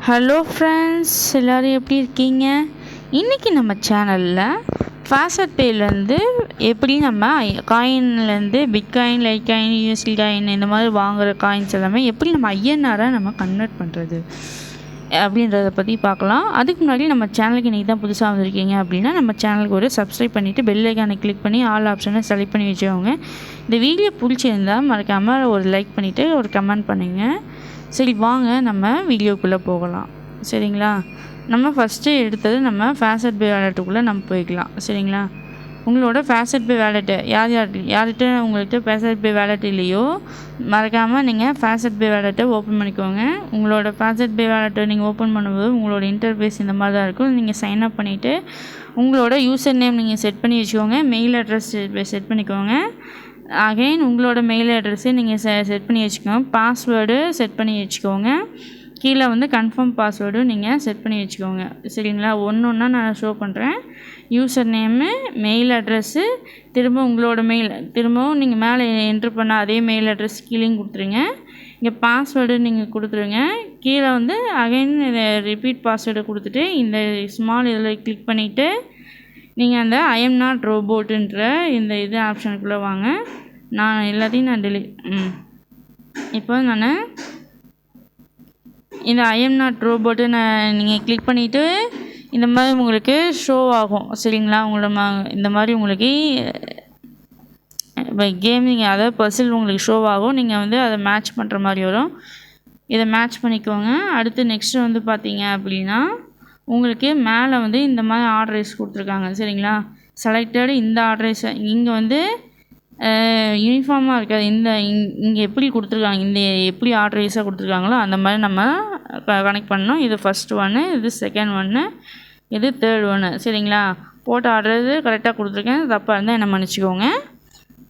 Hello friends, எல்லோரும் எப்படி இருக்கீங்க? இன்றைக்கி நம்ம சேனலில் ஃபாஸ்ட் பேலேருந்து எப்படி நம்ம காயின்லேருந்து Bitcoin, Litecoin, USD coin இந்த மாதிரி வாங்குகிற காயின்ஸ் எல்லாமே எப்படி நம்ம ஐஎன்ஆரை நம்ம கன்வெர்ட் பண்ணுறது அப்படின்றத பற்றி பார்க்கலாம். அதுக்கு முன்னாடி நம்ம சேனலுக்கு இன்றைக்கி தான் புதுசாக வந்திருக்கீங்க அப்படின்னா நம்ம சேனலுக்கு ஒரு சப்ஸ்கிரைப் பண்ணிவிட்டு பெல் ஐக்கானை கிளிக் பண்ணி ஆல் ஆப்ஷனை செலக்ட் பண்ணி வச்சுக்கோங்க. இந்த வீடியோ பிடிச்சிருந்தால் மறக்காமல் ஒரு லைக் பண்ணிவிட்டு ஒரு கமெண்ட் பண்ணுங்கள். சரி, வாங்க நம்ம வீடியோக்குள்ளே போகலாம். சரிங்களா? நம்ம ஃபஸ்ட்டு எடுத்தது நம்ம ஃபாஸ்ட் பே வேலெட்டுக்குள்ளே நம்ம போய்க்கலாம். சரிங்களா? உங்களோட ஃபாஸ்ட் பே வேலெட்டு யார்கிட்ட உங்கள்கிட்ட ஃபாஸ்ட் பே வேலெட் இல்லையோ மறக்காமல் நீங்கள் ஃபாஸ்ட் பே வேலெட்டை ஓப்பன் பண்ணிக்கோங்க. உங்களோட ஃபாஸ்ட் பே வேலெட்டை நீங்கள் ஓப்பன் பண்ணும்போது உங்களோட இன்டர்ஃபேஸ் இந்த மாதிரி தான் இருக்கும். நீங்கள் சைன் அப் பண்ணிவிட்டு உங்களோட யூசர் நேம் நீங்கள் செட் பண்ணி வச்சுக்கோங்க. மெயில் அட்ரஸ் செட் பண்ணிக்கோங்க. அகைன் உங்களோட மெயில் அட்ரஸை நீங்கள் செட் பண்ணி வச்சுக்கோங்க. பாஸ்வேர்டு செட் பண்ணி வச்சுக்கோங்க. கீழே கன்ஃபார்ம் பாஸ்வேர்டு நீங்கள் செட் பண்ணி வச்சுக்கோங்க. சரிங்களா? ஒன்று ஒன்றா நான் ஷோ பண்ணுறேன். யூசர் நேமு, மெயில் அட்ரெஸ்ஸு, திரும்ப உங்களோட திரும்பவும் நீங்கள் மேலே என்ட்ரு பண்ண அதே மெயில் அட்ரஸ் கீழேயும் கொடுத்துருங்க. இங்கே பாஸ்வேர்டு நீங்கள் கொடுத்துருங்க. கீழே அகைன் ரிப்பீட் பாஸ்வேர்டு கொடுத்துட்டு இந்த ஸ்மால் இதில் கிளிக் பண்ணிவிட்டு நீங்கள் அந்த ஐ எம் நாட் ரோபோட்டுன்ற இந்த ஆப்ஷனுக்குள்ளே வாங்க. நான் எல்லாத்தையும் இப்போ நான் இந்த ஐ எம் நாட் ரோபோட்டு நீங்கள் கிளிக் பண்ணிவிட்டு இந்த மாதிரி உங்களுக்கு ஷோ ஆகும். சரிங்களா? இந்த மாதிரி உங்களுக்கு இப்போ கேமிங் அதாவது பசில் உங்களுக்கு ஷோ ஆகும். நீங்கள் அதை மேட்ச் பண்ணுற மாதிரி வரும். இதை மேட்ச் பண்ணிக்கோங்க. அடுத்து நெக்ஸ்ட்டு பார்த்தீங்க அப்படின்னா உங்களுக்கு மேலே இந்த மாதிரி ஆர்டரைஸ் கொடுத்துருக்காங்க. சரிங்களா? செலக்டட் இந்த ஆர்டரைஸ் இங்கே யூனிஃபார்மாக இருக்காது. இங்கே எப்படி கொடுத்துருக்காங்க, இந்த எப்படி ஆர்டரைஸாக கொடுத்துருக்காங்களோ அந்த மாதிரி நம்ம கனெக்ட் பண்ணணும். இது ஃபஸ்ட்டு ஒன்று, இது செகண்ட் ஒன்று, இது தேர்ட் ஒன்று. சரிங்களா? போட்ட ஆர்டர் கரெக்டாக கொடுத்துருக்கேன். தப்பாக இருந்தால் என்ன மன்னிச்சிக்கோங்க.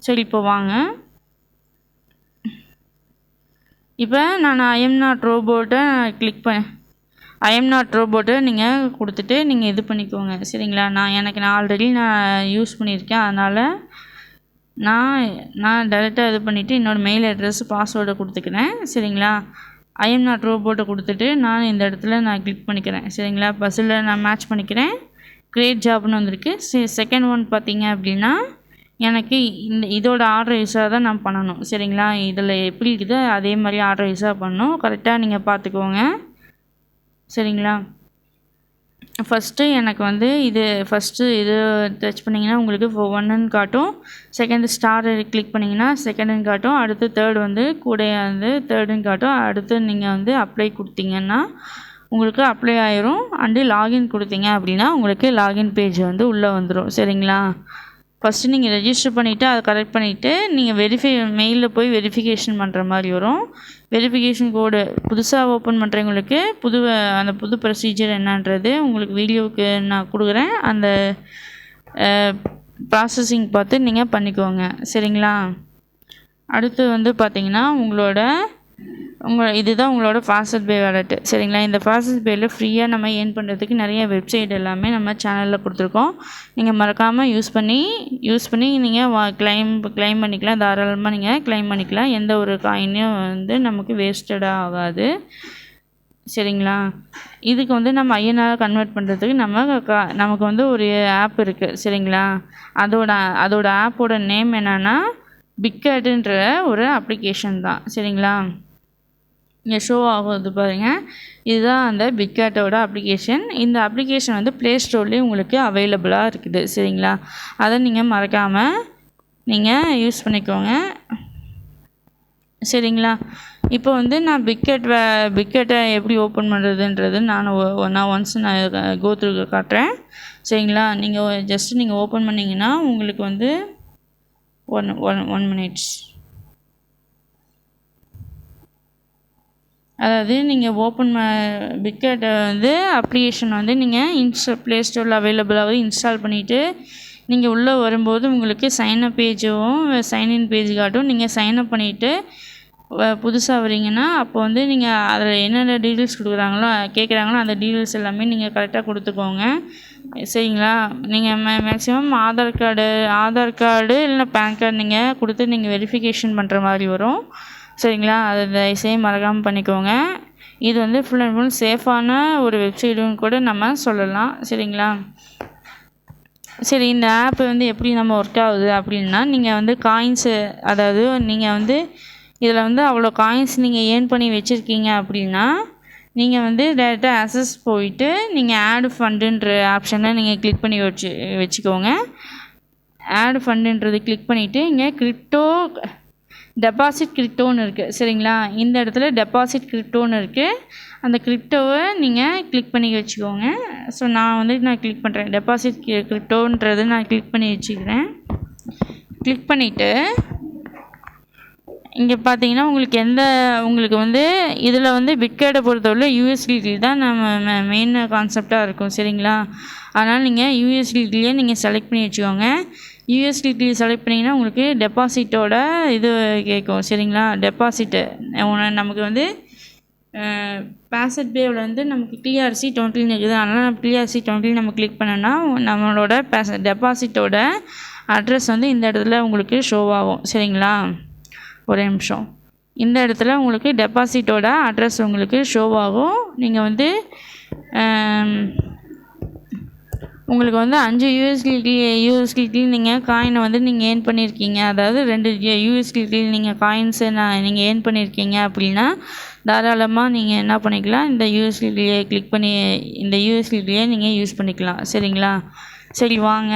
சரி, இப்போ வாங்க. இப்போ நான் ஐ எம் நாட் ரோபோட்டை ஐ எம் நாட் ரோபோட்டை நீங்கள் கொடுத்துட்டு நீங்கள் இது பண்ணிக்கோங்க. சரிங்களா? நான் ஆல்ரெடி யூஸ் பண்ணியிருக்கேன். அதனால் நான் டைரெக்டாக இது பண்ணிவிட்டு என்னோடய மெயில் அட்ரஸ் பாஸ்வேர்டை கொடுத்துக்கிறேன். சரிங்களா? ஐ எம் நாட் ரோபோட்டை கொடுத்துட்டு நான் இந்த இடத்துல கிளிக் பண்ணிக்கிறேன். சரிங்களா? பஸ்ஸில் நான் மேட்ச் பண்ணிக்கிறேன். கிரேட் ஜாப்னு வந்திருக்கு. செகண்ட் ஒன் பார்த்தீங்க அப்படின்னா எனக்கு இதோட ஆர்டர் யூஸாக தான் நான் பண்ணணும். சரிங்களா? இதில் எப்படி இருக்குதோ அதே மாதிரி ஆர்டர் யூஸாக பண்ணணும். கரெக்டாக நீங்கள் பார்த்துக்கோங்க. சரிங்களா? ஃபஸ்ட்டு எனக்கு இது டச் பண்ணிங்கன்னா உங்களுக்கு 1ன்னு காட்டும். செகண்டு ஸ்டார் கிளிக் பண்ணிங்கன்னா செகண்டுன்னு காட்டும். அடுத்து தேர்டு கூட தேர்டுன்னு காட்டும். அடுத்து நீங்கள் அப்ளை கொடுத்தீங்கன்னா உங்களுக்கு அப்ளை ஆயிரும். அண்டு லாகின் கொடுத்தீங்க அப்படின்னா உங்களுக்கு லாகின் பேஜ் உள்ளே வந்துடும். சரிங்களா? ஃபஸ்ட்டு நீங்கள் ரெஜிஸ்டர் பண்ணிவிட்டு அதை கரெக்ட் பண்ணிவிட்டு நீங்கள் மெயிலில் போய் வெரிஃபிகேஷன் பண்ணுற மாதிரி வரும். வெரிஃபிகேஷன் கோடு புதுசாக ஓப்பன் பண்ணுறவங்களுக்கு அந்த புது ப்ரொசீஜர் என்னன்றது உங்களுக்கு வீடியோவுக்கு நான் கொடுக்குறேன். அந்த ப்ராசஸிங் பார்த்து நீங்கள் பண்ணிக்கோங்க. சரிங்களா? அடுத்து பார்த்தீங்கன்னா இதுதான் உங்களோட ஃபாஸ்ட் பே வேலெட்டு. சரிங்களா? இந்த ஃபாஸ்ட் பேயில் ஃப்ரீயாக நம்ம ஏர்ன் பண்ணுறதுக்கு நிறைய வெப்சைட் எல்லாமே நம்ம சேனலில் கொடுத்துருக்கோம். நீங்கள் மறக்காமல் யூஸ் பண்ணி நீங்கள் கிளைம் பண்ணிக்கலாம். தாராளமாக நீங்கள் கிளைம் பண்ணிக்கலாம். எந்த ஒரு காயினையும் நமக்கு வேஸ்டடாக ஆகாது. சரிங்களா? இதுக்கு நம்ம ஐஎன்ஆர் கன்வெர்ட் பண்ணுறதுக்கு நமக்கு ஒரு ஆப் இருக்குது. சரிங்களா? அதோட ஆப்போட நேம் என்னென்னா பிட்கேட்டுன்ற ஒரு அப்ளிகேஷன் தான். சரிங்களா? இங்கே ஷோ ஆகுது பாருங்கள். இதுதான் அந்த பிட்கேட்டோட அப்ளிகேஷன். இந்த அப்ளிகேஷன் ப்ளே ஸ்டோர்லேயும் உங்களுக்கு அவைலபிளாக இருக்குது. சரிங்களா? அதை நீங்கள் மறக்காமல் நீங்கள் யூஸ் பண்ணிக்கோங்க. சரிங்களா? இப்போ நான் பிட்கேட்டை எப்படி ஓப்பன் பண்ணுறதுன்றது நான் ஒன்ஸ் கோ த்ரூ காட்டுறேன். சரிங்களா? நீங்கள் ஓப்பன் பண்ணிங்கன்னா உங்களுக்கு ஒன் மினிட்ஸ், அதாவது நீங்கள் பிட்கேட்டை அப்ளிகேஷன் நீங்கள் ப்ளே ஸ்டோரில் அவைலபிளாக இன்ஸ்டால் பண்ணிவிட்டு நீங்கள் உள்ளே வரும்போது உங்களுக்கு சைன்அப் பேஜும் சைன்இன் பேஜ் காட்டும். நீங்கள் சைன்அப் பண்ணிவிட்டு புதுசாக வரீங்கன்னா அப்போ நீங்கள் அதில் என்னென்ன டீட்டெயில்ஸ் கேட்குறாங்களோ அந்த டீட்டெயில்ஸ் எல்லாமே நீங்கள் கரெக்டாக கொடுத்துக்கோங்க. சரிங்களா? நீங்கள் மேக்ஸிமம் ஆதார் கார்டு இல்லைன்னா பேன் கார்டு நீங்கள் கொடுத்து நீங்கள் வெரிஃபிகேஷன் பண்ணுற மாதிரி வரும். சரிங்களா? அதை தயவுசெய்து மறக்காமல் பண்ணிக்கோங்க. இது வந்து ஃபுல் அண்ட் ஃபுல் சேஃபான ஒரு வெப்சைட்டுன்னு கூட நம்ம சொல்லலாம். சரிங்களா? சரி, இந்த ஆப் வந்து எப்படி நம்ம ஒர்க் ஆகுது அப்படின்னா, நீங்கள் வந்து காயின்ஸு, அதாவது நீங்கள் வந்து இதில் வந்து அவ்வளோ காயின்ஸ் நீங்கள் ஏர்ன் பண்ணி வச்சுருக்கீங்க அப்படின்னா, நீங்கள் வந்து டேரெக்டாக ஆக்சஸ் போயிட்டு நீங்கள் ஆட் ஃபண்டுன்ற ஆப்ஷனை நீங்கள் கிளிக் பண்ணி வச்சுக்கோங்க. ஆட் ஃபண்டுன்றது கிளிக் பண்ணிவிட்டு இங்கே டெபாசிட் கிரிப்டோன்னு இருக்குது. சரிங்களா? இந்த இடத்துல டெபாசிட் கிரிப்டோன்னு இருக்குது. அந்த கிரிப்டோவை நீங்கள் கிளிக் பண்ணி வச்சுக்கோங்க. ஸோ நான் கிளிக் பண்ணுறேன். டெபாசிட் கிரிப்டோன்றது நான் கிளிக் பண்ணி வச்சுக்கிறேன். கிளிக் பண்ணிவிட்டு இங்கே பார்த்தீங்கன்னா உங்களுக்கு வந்து இதில் வந்து பிட்கேட்டை பொறுத்தவரை யூஎஸ்டிடி தான் நம்ம மெயின் கான்செப்டாக இருக்கும். சரிங்களா? அதனால் நீங்கள் யூஎஸ்டிடியே நீங்கள் செலக்ட் பண்ணி வச்சுக்கோங்க. யூஎஸ்டிடி செலக்ட் பண்ணிங்கன்னா உங்களுக்கு டெபாசிட்டோட இது கேட்கும். சரிங்களா? டெபாசிட்டு நமக்கு வந்து பாசட் பேவில் வந்து நமக்கு டிஆர்சி 20 இருக்குது. அதனால் நம்ம டிஆர்சி 20 நம்ம கிளிக் பண்ணோன்னா நம்மளோட டெபாசிட்டோட அட்ரஸ் வந்து இந்த இடத்துல உங்களுக்கு ஷோ ஆகும். சரிங்களா? ஒரே நிமிஷம். இந்த இடத்துல உங்களுக்கு டெபாசிட்டோட அட்ரஸ் உங்களுக்கு ஷோ ஆகும். நீங்கள் வந்து உங்களுக்கு வந்து 5 யூஎஸ்டிடி நீங்கள் காயினை வந்து நீங்கள் ஏர்ன் பண்ணியிருக்கீங்க. அதாவது 2 யூஎஸ்டிடி நீங்கள் காயின்ஸை நீங்கள் ஏர்ன் பண்ணியிருக்கீங்க அப்படின்னா தாராளமாக நீங்கள் என்ன பண்ணிக்கலாம், இந்த யூஎஸ்டிடியை கிளிக் பண்ணி இந்த யூஎஸ்டிடியை நீங்கள் யூஸ் பண்ணிக்கலாம். சரிங்களா? சரி, வாங்க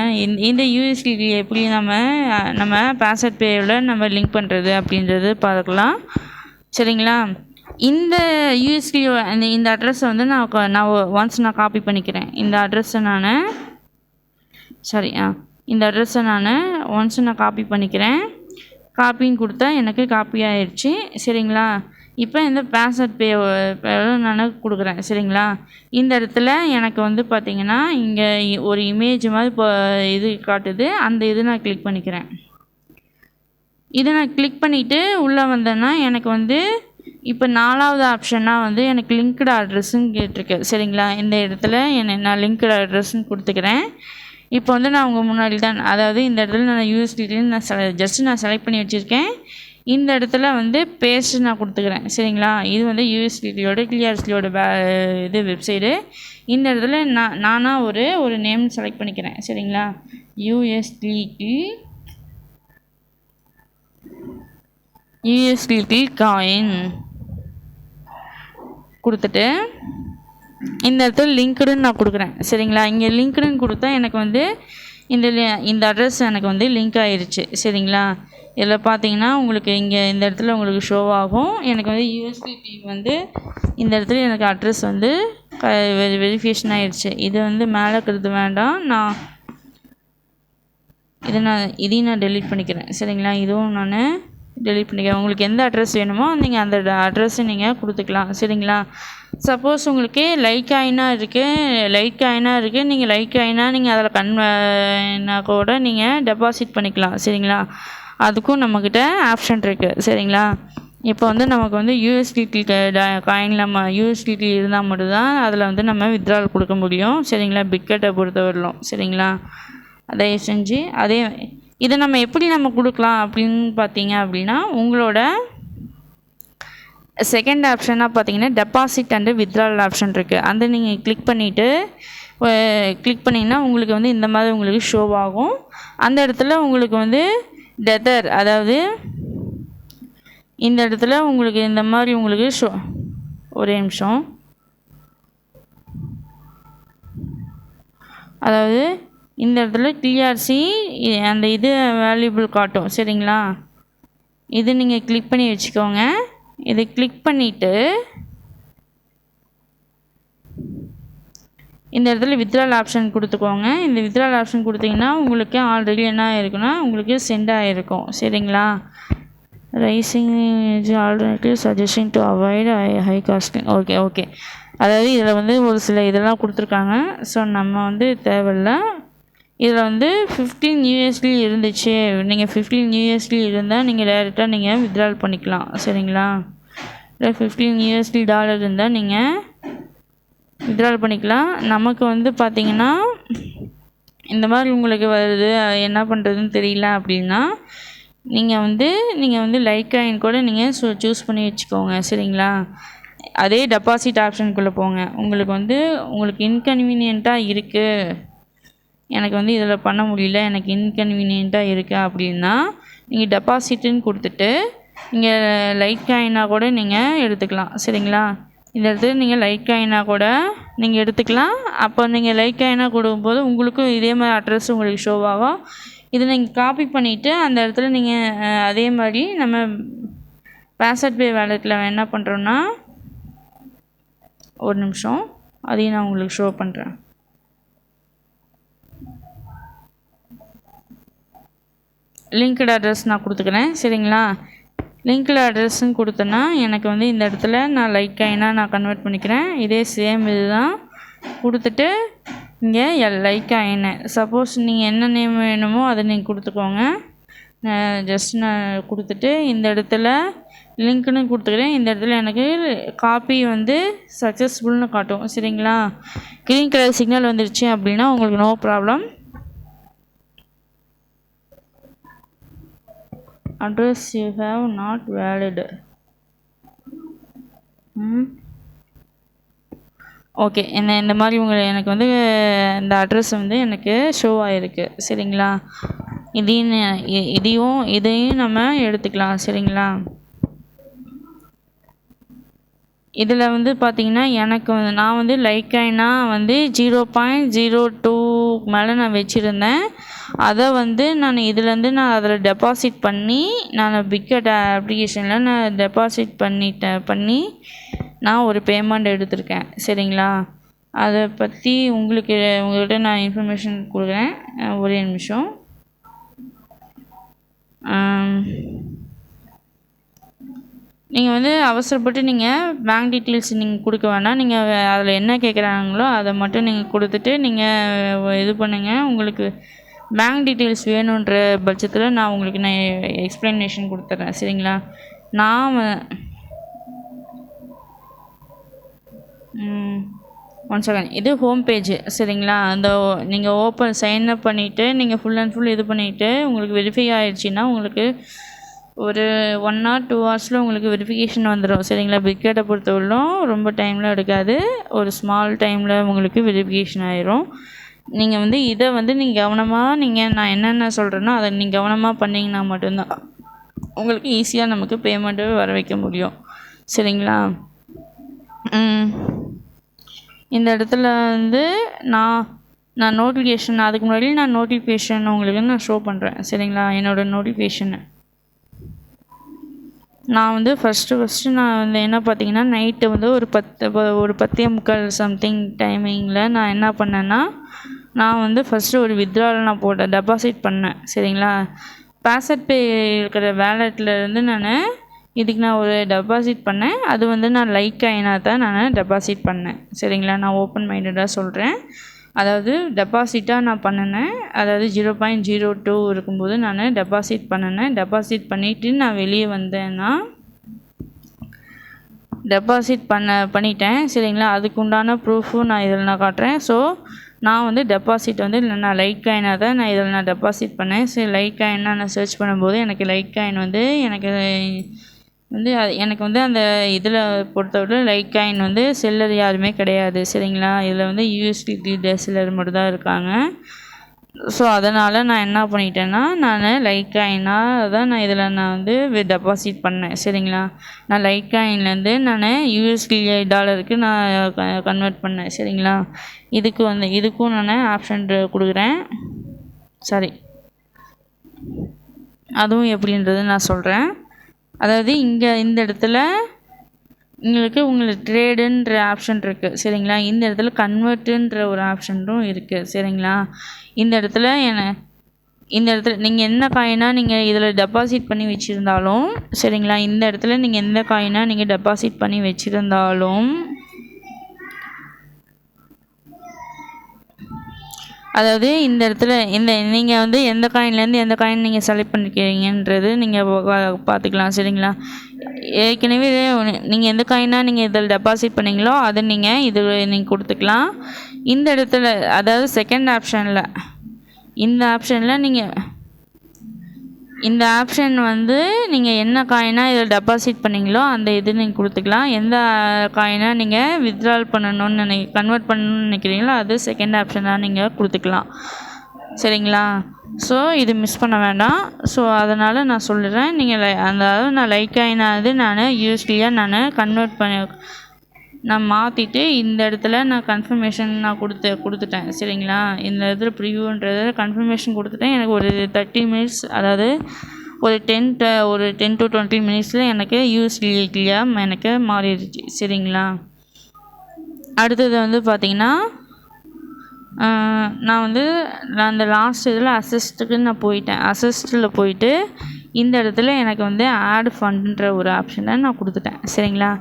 இந்த யூஎஸ்டிடி எப்படி நம்ம பாசட் பேவில் நம்ம லிங்க் பண்ணுறது அப்படின்றது பார்க்கலாம். சரிங்களா? இந்த யூஎஸ்டி இந்த அட்ரஸை வந்து நான் ஒன்ஸ் காப்பி பண்ணிக்கிறேன். இந்த அட்ரஸை இந்த அட்ரஸை ஒன்ஸ் காப்பி பண்ணிக்கிறேன். காப்பின்னு கொடுத்தா எனக்கு காப்பி ஆயிடுச்சு. சரிங்களா? இப்போ இந்த பாசட் பே நான் கொடுக்குறேன். சரிங்களா? இந்த இடத்துல எனக்கு வந்து பார்த்திங்கன்னா இங்கே ஒரு இமேஜ் மாதிரி இப்போ இது காட்டுது. அந்த இது நான் கிளிக் பண்ணிக்கிறேன். இதை நான் கிளிக் பண்ணிவிட்டு உள்ளே வந்தேன்னா எனக்கு வந்து இப்போ 4வது ஆப்ஷனாக வந்து எனக்கு லிங்க்டு அட்ரஸ்ன்னு கேட்டிருக்கு. சரிங்களா? இந்த இடத்துல நான் லிங்க்டு அட்ரஸ்ன்னு கொடுத்துக்கிறேன். இப்போ வந்து நான் உங்கள் முன்னாடி தான், அதாவது இந்த இடத்துல நான் யூஎஸ்டிடின்னு நான் செலக்ட் பண்ணி வச்சுருக்கேன். இந்த இடத்துல வந்து பேஸ்ட் நான் கொடுத்துக்கிறேன். சரிங்களா? இது வந்து யூஎஸ்டிடியோட கிளிஆர்சியோட இது வெப்சைட்டு. இந்த இடத்துல நானாக ஒரு நேம் செலக்ட் பண்ணிக்கிறேன். சரிங்களா? யூஎஸ்டிடி காயின் கொடுத்துட்டு இந்த இடத்துல லிங்க்டுன்னு நான் கொடுக்குறேன். சரிங்களா? இங்கே லிங்க்டுன்னு கொடுத்தா எனக்கு வந்து இந்த அட்ரஸ் எனக்கு வந்து லிங்க் ஆயிடுச்சு. சரிங்களா? இதில் பார்த்தீங்கன்னா உங்களுக்கு இங்கே இந்த இடத்துல உங்களுக்கு ஷோ ஆகும். எனக்கு வந்து யூஎஸ்டிடி வந்து இந்த இடத்துல எனக்கு அட்ரஸ் வந்து வெரிஃபிகேஷன் ஆகிடுச்சு. இது வந்து மேலே இருக்கிறது வேண்டாம், இதையும் நான் டெலீட் பண்ணிக்கிறேன். சரிங்களா? இதுவும் நான் டெலீட் பண்ணிக்கிறேன். உங்களுக்கு எந்த அட்ரஸ் வேணுமோ நீங்கள் அந்த அட்ரஸை நீங்கள் கொடுத்துக்கலாம். சரிங்களா? சப்போஸ் உங்களுக்கு லைட் காயினாக இருக்குது, நீங்கள் லைட் காயினாக நீங்கள் அதில் கூட நீங்கள் டெபாசிட் பண்ணிக்கலாம். சரிங்களா? அதுக்கும் நம்மக்கிட்ட ஆப்ஷன் இருக்குது. சரிங்களா? இப்போ வந்து நமக்கு வந்து யூஎஸ்டிடி காயின் யூஎஸ்டிடி இருந்தால் மட்டும்தான் அதில் வந்து நம்ம வித்ட்ரால் கொடுக்க முடியும். சரிங்களா? பிட்கேட்டை பொறுத்தவரையிலும். சரிங்களா? அதை செஞ்சு இதை நம்ம எப்படி கொடுக்கலாம் அப்படின்னு பார்த்தீங்க அப்படின்னா, உங்களோட செகண்ட் ஆப்ஷனாக பார்த்தீங்கன்னா டெபாசிட் அண்டு வித்ட்ரால் ஆப்ஷன் இருக்குது. அந்த நீங்கள் கிளிக் பண்ணிங்கன்னா உங்களுக்கு வந்து இந்த மாதிரி உங்களுக்கு ஷோ ஆகும். அந்த இடத்துல உங்களுக்கு வந்து டெதர், அதாவது இந்த இடத்துல உங்களுக்கு இந்த மாதிரி உங்களுக்கு ஷோ, ஒரே நிமிஷம், அதாவது இந்த இடத்துல டிஆர்சி அந்த இது வேல்யூபிள் காட்டும். சரிங்களா? இது நீங்கள் கிளிக் பண்ணி வச்சுக்கோங்க. இதை கிளிக் பண்ணிவிட்டு இந்த இடத்துல வித்ட்ரால் ஆப்ஷன் கொடுத்துக்கோங்க. இந்த வித்ட்ரால் ஆப்ஷன் கொடுத்தீங்கன்னா உங்களுக்கு ஆல்ரெடி என்ன ஆகிருக்குன்னா உங்களுக்கு சென்ட் ஆகிருக்கும். சரிங்களா? Raising alternative suggestion to avoid high costing. Okay. அதாவது இதில் வந்து ஒரு சில இதெல்லாம் கொடுத்துருக்காங்க. ஸோ நம்ம வந்து தேவையில்லை. இதில் வந்து 15 USD இருந்துச்சு, நீங்கள் 15 USD இருந்தால் நீங்கள் டைரெக்டாக நீங்கள் வித்ட்ரால் பண்ணிக்கலாம். சரிங்களா? இல்லை 15 USD டாலர் இருந்தால் நீங்கள் வித்ட்ரால் பண்ணிக்கலாம். நமக்கு வந்து பார்த்திங்கன்னா இந்த மாதிரி உங்களுக்கு வருது, என்ன பண்ணுறதுன்னு தெரியல அப்படின்னா நீங்கள் வந்து லைட் காயின் கூட நீங்கள் சூஸ் பண்ணி வச்சுக்கோங்க. சரிங்களா? அதே டெபாசிட் ஆப்ஷனுக்குள்ளே போங்க. உங்களுக்கு இன்கன்வீனியண்ட்டாக இருக்குது, எனக்கு இதில் பண்ண முடியல, எனக்கு இன்கன்வீனியண்ட்டாக இருக்குது அப்படின்னா நீங்கள் டெபாசிட்டுன்னு கொடுத்துட்டு நீங்கள் லைட் காயினாக கூட நீங்கள் எடுத்துக்கலாம். சரிங்களா? இந்த இடத்துல நீங்கள் லைட் காயினாக கூட நீங்கள் எடுத்துக்கலாம். அப்போ நீங்கள் லைட் காயினாக கொடுக்கும்போது உங்களுக்கும் இதே மாதிரி அட்ரஸ் உங்களுக்கு ஷோ ஆகும். இதை நீங்கள் காப்பி பண்ணிவிட்டு அந்த இடத்துல நீங்கள் அதே மாதிரி நம்ம பாஸ்வேர்ட் பே வேலெட்டில் என்ன பண்ணுறோன்னா, ஒரு நிமிஷம் அதையும் நான் உங்களுக்கு ஷோ பண்ணுறேன். லிங்க்டு அட்ரஸ் நான் கொடுத்துக்கிறேன். சரிங்களா? லிங்க்டு அட்ரஸ்ன்னு கொடுத்தேன்னா எனக்கு இந்த இடத்துல நான் லைட் காயினாக நான் கன்வெர்ட் பண்ணிக்கிறேன். இதே சேம் இது தான் கொடுத்துட்டு இங்கே லைட் காயின்னு சப்போஸ் நீங்கள் என்ன நேம் வேணுமோ அதை நீங்கள் கொடுத்துக்கோங்க. ஜஸ்ட் நான் கொடுத்துட்டு இந்த இடத்துல லிங்க்னு கொடுத்துக்கிறேன். இந்த இடத்துல எனக்கு காப்பி சக்ஸஸ்ஃபுல்னு காட்டும். சரிங்களா? க்ரீன் கலர் சிக்னல் வந்துருச்சு அப்படின்னா உங்களுக்கு no problem. address you have not valid. Okay, இந்த மாதிரி எனக்கு இந்த அட்ரஸ் எனக்கு ஷோ ஆகிருக்கு. சரிங்களா? இதையும் நம்ம எடுத்துக்கலாம். சரிங்களா? இதில் பார்த்தீங்கன்னா எனக்கு நான் லைட் காயினாக 0.02 மேலே நான் வச்சுருந்தேன். அதை நான் இதுலேருந்து நான் அதில் டெபாசிட் பண்ணி நான் பிக்கெட் அப்ளிகேஷனில் நான் டெபாசிட் பண்ணி நான் ஒரு பேமெண்ட் எடுத்திருக்கேன். சரிங்களா? அதை பற்றி உங்கள்கிட்ட நான் இன்ஃபர்மேஷன் கொடுக்குறேன். ஒரே நிமிஷம். நீங்கள் அவசரப்பட்டு நீங்கள் பேங்க் டீட்டெயில்ஸ் நீங்கள் கொடுக்க வேண்டாம். நீங்கள் அதில் என்ன கேட்குறாங்களோ அதை மட்டும் நீங்கள் கொடுத்துட்டு நீங்கள் இது பண்ணுங்கள். உங்களுக்கு பேங்க் டீட்டெயில்ஸ் வேணுன்ற பட்சத்தில் நான் உங்களுக்கு எக்ஸ்ப்ளனேஷன் கொடுத்துட்றேன். சரிங்களா? One second. இது ஹோம் பேஜ். சரிங்களா? அந்த நீங்கள் சைன் அப் பண்ணிவிட்டு நீங்கள் ஃபுல் அண்ட் ஃபுல் இது பண்ணிவிட்டு உங்களுக்கு வெரிஃபை ஆகிடுச்சின்னா உங்களுக்கு ஒரு 1 or 2 hours உங்களுக்கு வெரிஃபிகேஷன் வந்துடும். சரிங்களா? பிக்கெட்டை பொறுத்தவரையிலும் ரொம்ப டைமில் எடுக்காது, ஒரு ஸ்மால் டைமில் உங்களுக்கு வெரிஃபிகேஷன் ஆயிரும். நீங்கள் இதை நீங்கள் கவனமாக நான் என்னென்ன சொல்கிறேனோ அதை நீங்கள் கவனமாக பண்ணிங்கன்னா மட்டும்தான் உங்களுக்கு ஈஸியாக நமக்கு பேமெண்ட்டு வர வைக்க முடியும். சரிங்களா? இந்த இடத்துல நான் நோட்டிஃபிகேஷன் அதுக்கு முன்னாடி நான் நோட்டிஃபிகேஷன் உங்களுக்கு நான் ஷோ பண்ணுறேன். சரிங்களா? என்னோடய நோட்டிஃபிகேஷனை நான் ஃபஸ்ட்டு நான் என்ன பார்த்தீங்கன்னா நைட்டு ஒரு 10:45 சம்திங் டைமிங்கில் நான் என்ன பண்ணேன்னா நான் ஃபஸ்ட்டு ஒரு வித்ட்ரால் நான் போட்டேன், டெபாசிட் பண்ணேன். சரிங்களா? பாஸ்வேர்ட் பே இருக்கிற வேலெட்லேருந்து நான் இதுக்கு நான் ஒரு டெபாசிட் பண்ணேன். அது நான் லைட் காயினாக தான் நான் டெபாசிட் பண்ணேன். சரிங்களா? நான் ஓப்பன் மைண்டடாக சொல்கிறேன். அதாவது டெபாசிட்டாக நான் பண்ணினேன். அதாவது 0.02 இருக்கும்போது நான் டெபாசிட் பண்ணினேன். டெபாசிட் பண்ணிவிட்டு நான் வெளியே வந்தேன்னா டெபாசிட் பண்ணிட்டேன். சரிங்களா? அதுக்கு உண்டான ப்ரூஃபும் நான் இதில் நான் காட்டுறேன். ஸோ நான் டெபாசிட் நான் லைட் காயினாக தான் நான் இதில் நான் டெபாசிட் பண்ணேன். சரி, லைட் காயின்னா நான் சர்ச் பண்ணும்போது எனக்கு லைட் காயின் எனக்கு எனக்கு அந்த இதில் பொறுத்தவரை லைட் காயின் செல்லர் யாருமே கிடையாது. சரிங்களா? இதில் யூஎஸ்டிடி செல்லர் மட்டும் தான் இருக்காங்க. ஸோ அதனால் நான் என்ன பண்ணிட்டேன்னா நான் லைட் காயினாக தான் நான் இதில் நான் டெபாசிட் பண்ணேன். சரிங்களா? நான் லைட் காயின்லேருந்து நான் யூஎஸ்டி டாலருக்கு நான் கன்வெர்ட் பண்ணேன். சரிங்களா? இதுக்கும் நான் ஆப்ஷன் கொடுக்குறேன். சாரி, அதுவும் எப்படின்றது நான் சொல்கிறேன். அதாவது இந்த இடத்துல உங்களுக்கு ட்ரேடுன்ற ஆப்ஷன் இருக்குது. சரிங்களா? இந்த இடத்துல கன்வெர்ட்டுன்ற ஒரு ஆப்ஷனும் இருக்குது. சரிங்களா? இந்த இடத்துல நீங்கள் என்ன காயினாக நீங்கள் இதில் டெபாசிட் பண்ணி வச்சுருந்தாலும் சரிங்களா, இந்த இடத்துல நீங்கள் எந்த காயினாக நீங்கள் டெபாசிட் பண்ணி வச்சுருந்தாலும் அதாவது இந்த இடத்துல நீங்கள் எந்த காயின்லேருந்து எந்த காயின் நீங்கள் செலக்ட் பண்ணிக்கிறீங்கன்றது நீங்கள் பார்த்துக்கலாம். சரிங்களா? ஏற்கனவே நீங்கள் எந்த காயினாக நீங்கள் இதில் டெபாசிட் பண்ணீங்களோ அதை நீங்கள் கொடுத்துக்கலாம். இந்த இடத்துல அதாவது செகண்ட் ஆப்ஷனில் இந்த ஆப்ஷனில் நீங்கள் இந்த ஆப்ஷன் வந்து நீங்கள் என்ன காயினாக இதில் டெபாசிட் பண்ணிங்களோ அந்த இது நீங்கள் கொடுத்துக்கலாம். எந்த காயினாக நீங்கள் வித்ட்ரால் பண்ணணும்னு கன்வெர்ட் பண்ணணும்னு நினைக்கிறீங்களோ அது செகண்ட் ஆப்ஷனாக நீங்கள் கொடுத்துக்கலாம். சரிங்களா? ஸோ இது மிஸ் பண்ண வேண்டாம். ஸோ அதனால் நான் சொல்லுறேன், நீங்கள் அதாவது நான் லைட் காயினாவது நான் யூஎஸ்டியாக நான் கன்வெர்ட் நான் மாற்றிட்டு இந்த இடத்துல நான் கன்ஃபர்மேஷன் நான் கொடுத்துட்டேன். சரிங்களா? இந்த இடத்துல ப்ரிவ்யூன்றது கன்ஃபர்மேஷன் கொடுத்துட்டேன். எனக்கு ஒரு 30 மினிட்ஸ், அதாவது ஒரு 10 to 20 மினிட்ஸில் எனக்கு யூஎஸ்டியாக எனக்கு மாறிடுச்சு. சரிங்களா? அடுத்தது வந்து பார்த்திங்கன்னா நான் அந்த லாஸ்ட் இதில் அசிஸ்ட்டுக்கு நான் போயிட்டேன். அசிஸ்ட்டில் போயிட்டு இந்த இடத்துல எனக்கு ஆட் ஃபண்டுன்ற ஒரு ஆப்ஷனை நான் கொடுத்துட்டேன். சரிங்களா?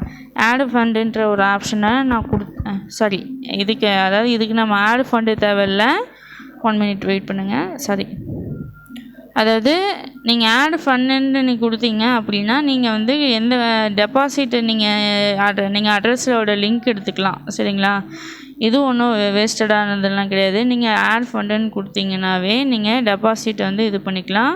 ஆட் ஃபண்டுன்ற ஒரு ஆப்ஷனை நான் சாரி, இதுக்கு நம்ம ஆட் ஃபண்டு தேவையில்ல. 1 minute வெயிட் பண்ணுங்கள். அதாவது நீங்கள் ஆட் ஃபண்டுன்னு நீங்கள் கொடுத்தீங்க அப்படின்னா நீங்கள் எந்த டெபாசிட்டை நீங்கள் அட்ரஸோட லிங்க் எடுத்துக்கலாம். சரிங்களா? இது ஒன்றும் வேஸ்டடானதெல்லாம் கிடையாது. நீங்கள் ஆட் ஃபண்டுன்னு கொடுத்தீங்கன்னாவே நீங்கள் டெபாசிட் இது பண்ணிக்கலாம்.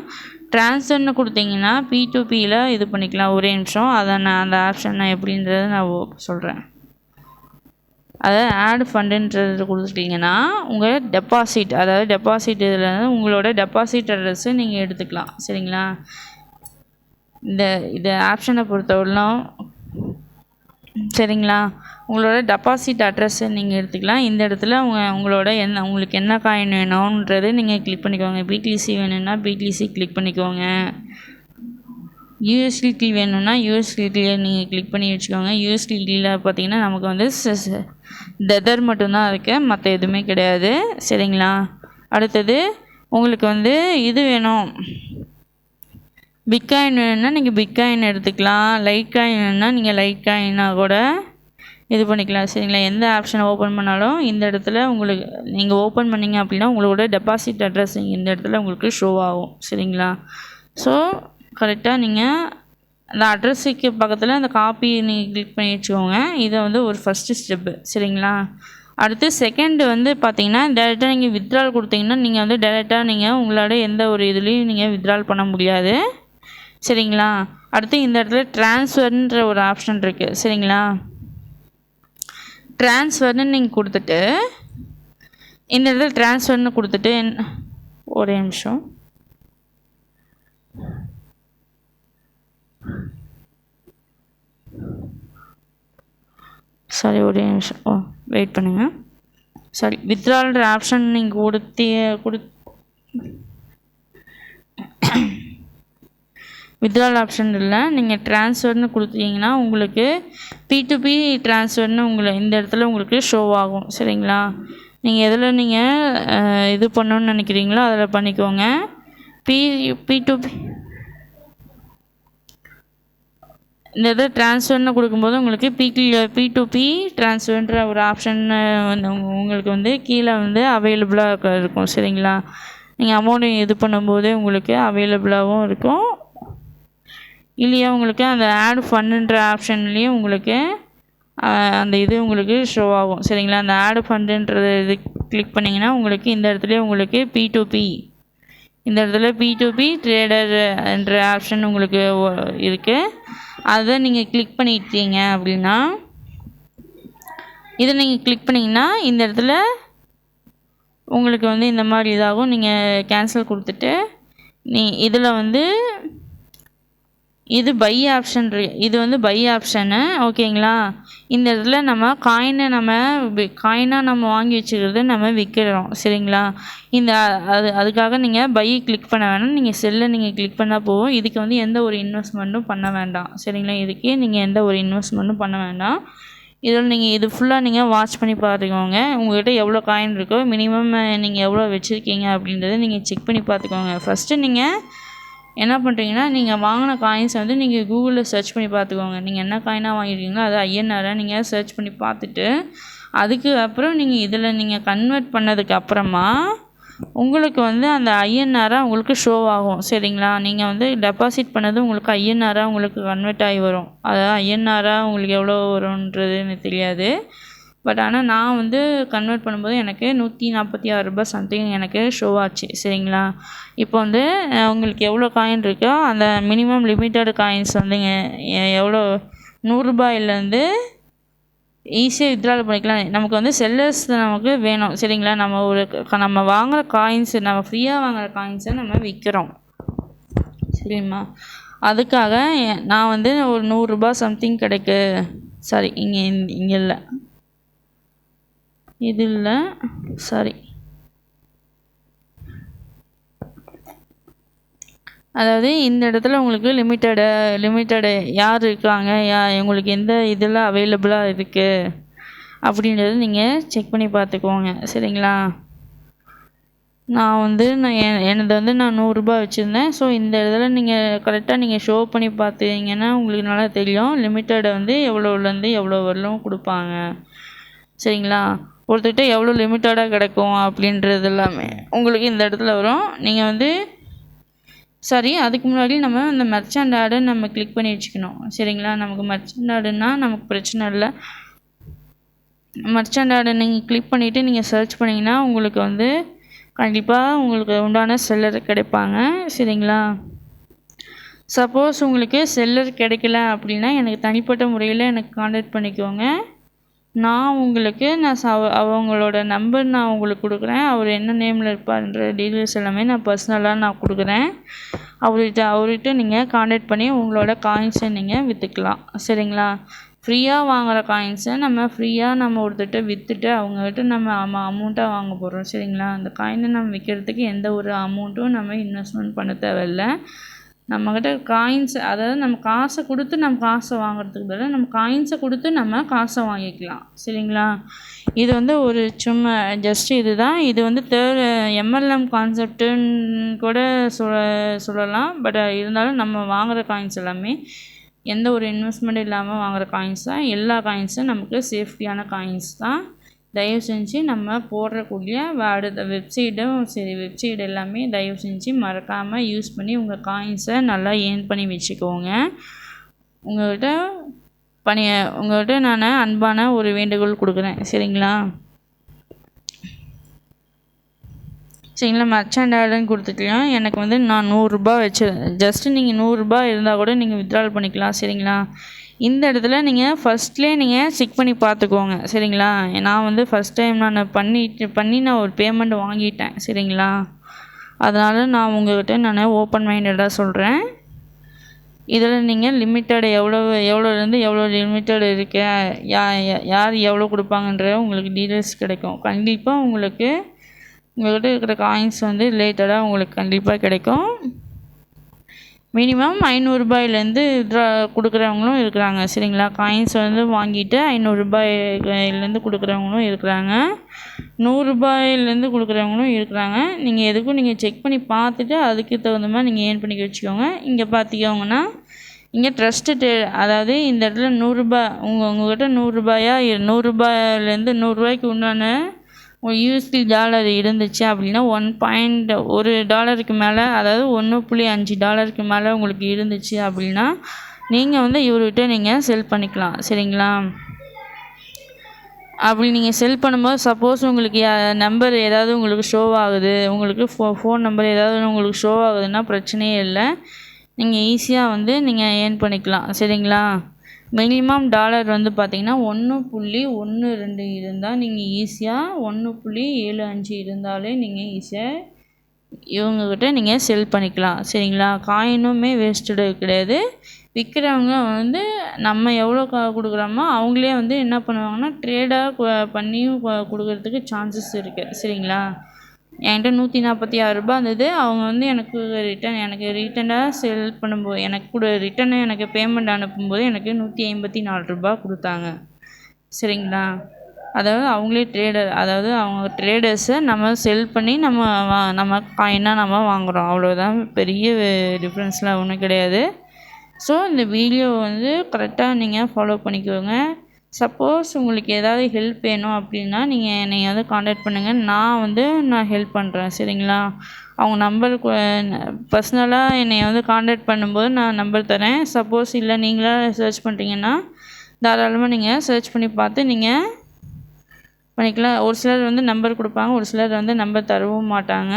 ட்ரான்ஸ்ஃபர்னு கொடுத்தீங்கன்னா P2Pயில் இது பண்ணிக்கலாம். ஒரே நிமிஷம், அதை நான் அந்த ஆப்ஷன் எப்படின்றத நான் சொல்கிறேன். அதாவது ஆட் ஃபண்டுன்றது கொடுத்துட்டிங்கன்னா உங்கள் டெபாசிட், அதாவது டெபாசிட் இதில் உங்களோட டெபாசிட் அட்ரஸை நீங்கள் எடுத்துக்கலாம். சரிங்களா? இந்த ஆப்ஷனை பொறுத்தவரையிலும் சரிங்களா, உங்களோட டெபாசிட் அட்ரஸை நீங்கள் எடுத்துக்கலாம். இந்த இடத்துல உங்களோட உங்களுக்கு என்ன காயின் வேணுன்றது நீங்கள் கிளிக் பண்ணிக்கோங்க. BTC வேணும்னா BTC கிளிக் பண்ணிக்கோங்க. USDT வேணும்னா USDTயை நீங்கள் கிளிக் பண்ணி வச்சுக்கோங்க. USDTயில் பார்த்தீங்கன்னா நமக்கு டெதர் மட்டும்தான் இருக்குது, மற்ற எதுவுமே கிடையாது. சரிங்களா? அடுத்தது உங்களுக்கு இது வேணும், பிட்காயின் வேணும்னா நீங்கள் பிட்காயின் எடுத்துக்கலாம். லைட் காயின் வேணும்னா நீங்கள் லைட் காயினாக கூட இது பண்ணிக்கலாம். சரிங்களா? எந்த ஆப்ஷனை ஓப்பன் பண்ணாலும் இந்த இடத்துல உங்களுக்கு நீங்கள் ஓப்பன் பண்ணிங்க அப்படின்னா உங்களோட டெபாசிட் அட்ரஸ் இந்த இடத்துல உங்களுக்கு ஷோ ஆகும். சரிங்களா? ஸோ கரெக்டாக நீங்கள் அந்த அட்ரஸுக்கு பக்கத்தில் அந்த காப்பி நீங்கள் கிளிக் பண்ணி வச்சுக்கோங்க. இதை ஒரு ஃபஸ்ட்டு ஸ்டெப்பு. சரிங்களா? அடுத்து செகண்டு பார்த்தீங்கன்னா டேரெக்டாக நீங்கள் வித்ட்ரால் கொடுத்தீங்கன்னா நீங்கள் டேரெக்டாக நீங்கள் உங்களோட எந்த ஒரு இதுலேயும் நீங்கள் வித்ட்ரால் பண்ண முடியாது. சரிங்களா? அடுத்து இந்த இடத்துல ட்ரான்ஸ்ஃபர்ன்ற ஒரு ஆப்ஷன் இருக்குது. சரிங்களா? ட்ரான்ஸ்ஃபர்னு நீங்கள் கொடுத்துட்டு இந்த இடத்துல ட்ரான்ஸ்ஃபர்னு கொடுத்துட்டு ஒரே நிமிஷம், ஒரே நிமிஷம் வெயிட் பண்ணுங்கள். வித்ட்ரால்ன்ற ஆப்ஷன் நீங்கள் வித்ட்ரால் ஆப்ஷன் இல்லை, நீங்கள் ட்ரான்ஸ்ஃபர்னு கொடுத்தீங்கன்னா உங்களுக்கு P2P ட்ரான்ஸ்ஃபர்னு இந்த இடத்துல உங்களுக்கு ஷோ ஆகும். சரிங்களா? நீங்கள் எதில் நீங்கள் இது பண்ணணுன்னு நினைக்கிறீங்களோ அதில் பண்ணிக்கோங்க. P2P இந்த இதை ட்ரான்ஸ்ஃபர்னு கொடுக்கும்போது உங்களுக்கு P2P ட்ரான்ஸ்ஃபர்ன்ற ஒரு ஆப்ஷன் உங்களுக்கு கீழே அவைலபிளாக இருக்கும். சரிங்களா? நீங்கள் அமௌண்ட்டு இது பண்ணும்போது உங்களுக்கு அவைலபிளாகவும் இருக்கும். இல்லையா உங்களுக்கு அந்த ஆட் ஃபண்டுன்ற ஆப்ஷன்லேயும் உங்களுக்கு அந்த இது உங்களுக்கு ஷோ ஆகும். சரிங்களா? அந்த ஆட் ஃபண்டுன்றது இது கிளிக் பண்ணிங்கன்னா உங்களுக்கு இந்த இடத்துல உங்களுக்கு P2P, இந்த இடத்துல P2P ட்ரேடர் என்ற ஆப்ஷன் உங்களுக்கு இருக்குது. அதை நீங்கள் கிளிக் பண்ணிட்டீங்க அப்படின்னா இதை நீங்கள் கிளிக் பண்ணிங்கன்னா இந்த இடத்துல உங்களுக்கு இந்த மாதிரி இதாகும். நீங்கள் கேன்சல் கொடுத்துட்டு இதில் இது பை ஆப்ஷன், இது பை ஆப்ஷனு. ஓகேங்களா? இந்த இடத்துல நம்ம காயினாக நம்ம வாங்கி வச்சுக்கிறது நம்ம விற்கிறோம். சரிங்களா? அதுக்காக நீங்கள் பை கிளிக் பண்ண வேணாம், நீங்கள் செல்லை நீங்கள் கிளிக் பண்ணால் போகும். இதுக்கு எந்த ஒரு இன்வெஸ்ட்மெண்ட்டும் பண்ண வேண்டாம். சரிங்களா? இதுக்கே நீங்கள் எந்த ஒரு இன்வெஸ்ட்மெண்ட்டும் பண்ண வேண்டாம். இதில் நீங்கள் இது ஃபுல்லாக நீங்கள் வாட்ச் பண்ணி பார்த்துக்கோங்க. உங்கள்கிட்ட எவ்வளோ காயின் இருக்கோ, மினிமம் நீங்கள் எவ்வளோ வச்சுருக்கீங்க அப்படின்றத நீங்கள் செக் பண்ணி பார்த்துக்கோங்க. ஃபஸ்ட்டு நீங்கள் என்ன பண்ணுறீங்கன்னா நீங்கள் வாங்கின காயின்ஸ் நீங்கள் கூகுளில் சர்ச் பண்ணி பார்த்துக்கோங்க. நீங்கள் என்ன காயினாக வாங்கியிருக்கீங்களோ அதை INR நீங்கள் சர்ச் பண்ணி பார்த்துட்டு அதுக்கு அப்புறம் நீங்கள் இதில் நீங்கள் கன்வெர்ட் பண்ணதுக்கு அப்புறமா உங்களுக்கு அந்த INR உங்களுக்கு ஷோ ஆகும். சரிங்களா? நீங்கள் டெபாசிட் பண்ணது உங்களுக்கு INR உங்களுக்கு கன்வெர்ட் ஆகி வரும். அதாவது INR உங்களுக்கு எவ்வளோ வரும்ன்றது எனக்கு தெரியாது. பட் ஆனால் நான் வந்து கன்வெர்ட் பண்ணும்போது எனக்கு ரூ. 146 சம்திங் எனக்கு ஷோ ஆச்சு. சரிங்களா? இப்போ வந்து உங்களுக்கு எவ்வளோ காயின் இருக்கோ அந்த மினிமம் லிமிட்டட் காயின்ஸ் வந்துங்க எவ்வளோ ரூ. 100 ஈஸியாக வித்ட்ரால் பண்ணிக்கலாம். நமக்கு வந்து செல்லர்ஸ் நமக்கு வேணும். சரிங்களா? நம்ம வாங்குகிற காயின்ஸு, நம்ம ஃப்ரீயாக வாங்குகிற காயின்ஸை நம்ம விற்கிறோம். சரிம்மா? அதுக்காக நான் வந்து ஒரு ரூ. 100 சம்திங் கிடைக்கு. சாரி, இங்கே இல்லை, இது இல்லை, சாரி. அதாவது இந்த இடத்துல உங்களுக்கு லிமிட்டடு யார் இருக்காங்க, உங்களுக்கு எந்த இதெல்லாம் அவைலபிளாக இருக்குது அப்படின்றது நீங்கள் செக் பண்ணி பார்த்துக்கோங்க. சரிங்களா? நான் எனது வந்து நான் ரூ. 100 வச்சுருந்தேன். ஸோ இந்த இடத்துல நீங்கள் கரெக்டாக நீங்கள் ஷோ பண்ணி பார்த்தீங்கன்னா உங்களுக்கு நல்லா தெரியும் லிமிட்டடை வந்து எவ்வளோலேருந்து எவ்வளோ வரலும் கொடுப்பாங்க. சரிங்களா? ஒருத்தர்கிட்ட எவ்வளோ லிமிட்டடாக கிடைக்கும் அப்படின்றது எல்லாமே உங்களுக்கு இந்த இடத்துல வரும். நீங்கள் வந்து அதுக்கு முன்னாடி நம்ம இந்த மெர்ச்சன்ட் ஆடை நம்ம கிளிக் பண்ணி வச்சுக்கணும். சரிங்களா? நமக்கு மெர்ச்சன்ட் ஆடுன்னா நமக்கு பிரச்சனை இல்லை. மெர்ச்சன்ட் ஆடை நீங்கள் கிளிக் பண்ணிவிட்டு நீங்கள் சர்ச் பண்ணிங்கன்னா உங்களுக்கு வந்து கண்டிப்பாக உங்களுக்கு உண்டான செல்லர் கிடைப்பாங்க. சரிங்களா? சப்போஸ் உங்களுக்கு செல்லர் கிடைக்கல அப்படின்னா எனக்கு தனிப்பட்ட முறையில் எனக்கு கான்டாக்ட் பண்ணிக்கோங்க. நான் அவங்களோட நம்பர் நான் உங்களுக்கு கொடுக்குறேன். அவர் என்ன நேமில் இருப்பார்ன்ற டீட்டெயில்ஸ் எல்லாமே நான் பர்சனலாக நான் கொடுக்குறேன். அவர்கிட்ட நீங்கள் கான்டாக்ட் பண்ணி உங்களோட காயின்ஸை நீங்கள் விற்றுக்கலாம். சரிங்களா? ஃப்ரீயாக வாங்குகிற காயின்ஸை நம்ம ஒருத்தர்கிட்ட விற்றுட்டு அவங்ககிட்ட நம்ம அமௌண்ட்டாக வாங்க போகிறோம். சரிங்களா? அந்த காயினை நம்ம விற்கிறதுக்கு எந்த ஒரு அமௌண்ட்டும் நம்ம இன்வெஸ்ட்மெண்ட் பண்ண தேவையில்லை. நம்மக்கிட்ட காயின்ஸ், அதாவது நம்ம காசை கொடுத்து நம்ம காசை வாங்குறதுக்கு பதிலாக நம்ம காயின்ஸை கொடுத்து நம்ம காசை வாங்கிக்கலாம். சரிங்களா? இது வந்து ஒரு சும்மா ஜஸ்ட் இதுதான். இது வந்து MLM கான்செப்டுன்னு கூட சொல்லலாம். பட் இருந்தாலும் நம்ம வாங்குகிற காயின்ஸ் எல்லாமே எந்த ஒரு இன்வெஸ்ட்மெண்ட் இல்லாமல் வாங்குகிற காயின்ஸ் தான். எல்லா காயின்ஸும் நமக்கு சேஃப்டியான காயின்ஸ் தான். தயவு செஞ்சு நம்ம போடுறக்கூடிய வெப்சைட் எல்லாமே தயவு செஞ்சு மறக்காமல் யூஸ் பண்ணி உங்கள் காயின்ஸை நல்லா ஏர்ன் பண்ணி வச்சுக்கோங்க. உங்கள்கிட்ட நான் அன்பான ஒரு வேண்டுகோள் கொடுக்குறேன். சரிங்களா? மெர்ச்சன்ட் ஆடுன்னு கொடுத்துக்கலாம். எனக்கு வந்து நான் ரூ. 100 ஜஸ்ட்டு நீங்கள் ரூ. 100 இருந்தால் கூட நீங்கள் வித்ட்ரால் பண்ணிக்கலாம். சரிங்களா? இந்த இடத்துல நீங்கள் ஃபஸ்ட்லேயே நீங்கள் செக் பண்ணி பார்த்துக்கோங்க. சரிங்களா? நான் வந்து ஃபஸ்ட் டைம் நான் பண்ணி நான் ஒரு பேமெண்ட் வாங்கிட்டேன். சரிங்களா? அதனால் நான் உங்கள்கிட்ட ஓப்பன் மைண்டடாக சொல்கிறேன். இதில் நீங்கள் லிமிட்டட் எவ்வளோலேருந்து எவ்வளோ லிமிட்டட் இருக்கு, யார் எவ்வளோ கொடுப்பாங்கன்ற உங்களுக்கு டீட்டெயில்ஸ் கிடைக்கும். கண்டிப்பாக உங்கள்கிட்ட இருக்கிற காயின்ஸ் வந்து ரிலேட்டடாக உங்களுக்கு கண்டிப்பாக கிடைக்கும். மினிமம் ரூ. 500 கொடுக்குறவங்களும் இருக்கிறாங்க. சரிங்களா? காயின்ஸ் வந்து வாங்கிட்டு ரூ. 500 கொடுக்குறவங்களும் இருக்கிறாங்க, ரூ. 100 கொடுக்குறவங்களும் இருக்கிறாங்க. நீங்கள் எதுக்கும் நீங்கள் செக் பண்ணி பார்த்துட்டு அதுக்கு தகுந்த மாதிரி நீங்கள் ஏர்ன் பண்ணி வச்சுக்கோங்க. இங்கே பார்த்திக்கோங்கன்னா இங்கே ட்ரஸ்ட்டு, அதாவது இந்த இடத்துல உங்கள்கிட்ட ரூ. 100 உண்டான USD டாலர் இருந்துச்சு அப்படின்னா $1 மேலே, அதாவது $1.5 மேலே உங்களுக்கு இருந்துச்சு அப்படின்னா நீங்கள் வந்து இவர்கிட்ட நீங்கள் செல் பண்ணிக்கலாம். சரிங்களா? அப்படி நீங்கள் செல் பண்ணும்போது சப்போஸ் உங்களுக்கு நம்பர் ஏதாவது உங்களுக்கு ஷோ ஆகுது, உங்களுக்கு ஃபோன் நம்பர் ஏதாவது உங்களுக்கு ஷோ ஆகுதுன்னா பிரச்சனையே இல்லை. நீங்கள் ஈஸியாக வந்து நீங்கள் ஏர்ன் பண்ணிக்கலாம். சரிங்களா? மினிமம் டாலர் வந்து பார்த்திங்கன்னா 1.12 இருந்தால் நீங்கள் ஈஸியாக 1.75 இருந்தாலே நீங்கள் ஈஸியாக இவங்கக்கிட்ட நீங்கள் செல் பண்ணிக்கலாம். சரிங்களா? காயினுமே வேஸ்ட்டு கிடையாது. விற்கிறவங்க வந்து நம்ம எவ்வளோ கொடுக்குறோமோ அவங்களே வந்து என்ன பண்ணுவாங்கன்னா ட்ரேடாக பண்ணியும் கொடுக்குறதுக்கு சான்சஸ் இருக்குது. சரிங்களா? என்கிட்ட ரூ. 146 இருந்தது. அவங்க வந்து எனக்கு ரிட்டனாக செல் பண்ணும்போது எனக்கு பேமெண்ட் அனுப்பும்போது எனக்கு ரூ. 154 கொடுத்தாங்க. சரிங்களா? அதாவது அவங்களே அதாவது அவங்க ட்ரேடர்ஸை நம்ம செல் பண்ணி நம்ம காயினாக நம்ம வாங்குகிறோம். அவ்வளோதான், பெரிய டிஃப்ரென்ஸ்லாம் ஒன்றும் கிடையாது. ஸோ இந்த வீடியோ வந்து கரெக்டாக நீங்கள் ஃபாலோ பண்ணிக்கோங்க. சப்போஸ் உங்களுக்கு ஏதாவது ஹெல்ப் வேணும் அப்படின்னா நீங்கள் என்னை வந்து கான்டாக்ட் பண்ணுங்கள். நான் ஹெல்ப் பண்ணுறேன். சரிங்களா? அவங்க நம்பருக்கு பர்சனலாக என்னை வந்து கான்டாக்ட் பண்ணும்போது நான் நம்பர் தரேன். சப்போஸ் இல்லை நீங்களாக சர்ச் பண்ணுறீங்கன்னா தாராளமாக நீங்கள் சர்ச் பண்ணி பார்த்து நீங்கள் பண்ணிக்கலாம். ஒரு சிலர் வந்து நம்பர் கொடுப்பாங்க, ஒரு சிலர் வந்து நம்பர் தரவும் மாட்டாங்க.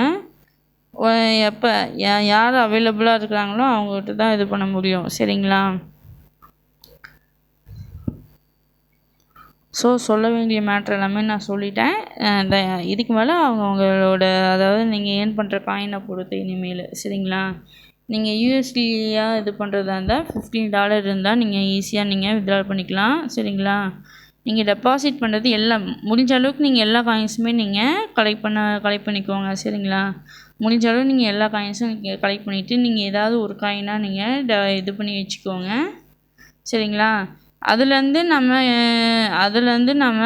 எப்போ யார் அவைலபிளாக இருக்கிறாங்களோ அவங்ககிட்ட தான் இது பண்ண முடியும். சரிங்களா? ஸோ சொல்ல வேண்டிய மேட்ரு எல்லாமே நான் சொல்லிட்டேன். இதுக்கு மேலே அவங்களோட அதாவது நீங்கள் ஏர்ன் பண்ணுற காயினை பொறுத்து இனிமேல். சரிங்களா? நீங்கள் யூஎஸ்டியாக இது பண்ணுறதா இருந்தால் $15 இருந்தால் நீங்கள் ஈஸியாக நீங்கள் வித்ட்ரா பண்ணிக்கலாம். சரிங்களா? நீங்கள் டெபாசிட் பண்ணுறது எல்லாம் முடிஞ்ச அளவுக்கு நீங்கள் எல்லா காயின்ஸுமே நீங்கள் கலெக்ட் பண்ணிக்கோங்க. சரிங்களா? முடிஞ்ச அளவு நீங்கள் எல்லா காயின்ஸும் நீங்கள் கலெக்ட் பண்ணிவிட்டு நீங்கள் ஏதாவது ஒரு காயினாக நீங்கள் இது பண்ணி வச்சுக்கோங்க. சரிங்களா? அதுலேருந்து நம்ம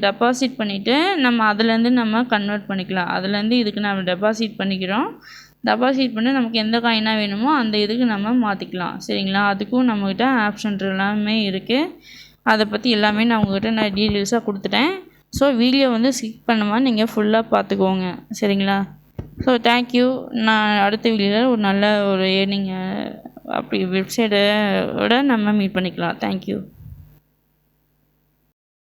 டெபாசிட் பண்ணிவிட்டு நம்ம அதுலேருந்து நம்ம கன்வெர்ட் பண்ணிக்கலாம். அதுலேருந்து இதுக்கு நம்ம டெபாசிட் பண்ணிக்கிறோம். டெபாசிட் பண்ணி நமக்கு எந்த காயினாக வேணுமோ அந்த இதுக்கு நம்ம மாற்றிக்கலாம். சரிங்களா? அதுக்கும் நம்மக்கிட்ட ஆப்ஷன் எல்லாமே இருக்குது. அதை பற்றி எல்லாமே நான் உங்கள்கிட்ட டீட்டெயில்ஸாக கொடுத்துட்டேன். ஸோ வீடியோ வந்து ஸ்கிப் பண்ணாமல் நீங்கள் ஃபுல்லாக பார்த்துக்கோங்க. சரிங்களா? So thank you. நான் அடுத்த வீடியோவில் ஒரு நல்ல ஒரு ஏர்னிங் அப்படி வெப்சைட்டோட நம்ம மீட் பண்ணிக்கலாம். தேங்க்யூ.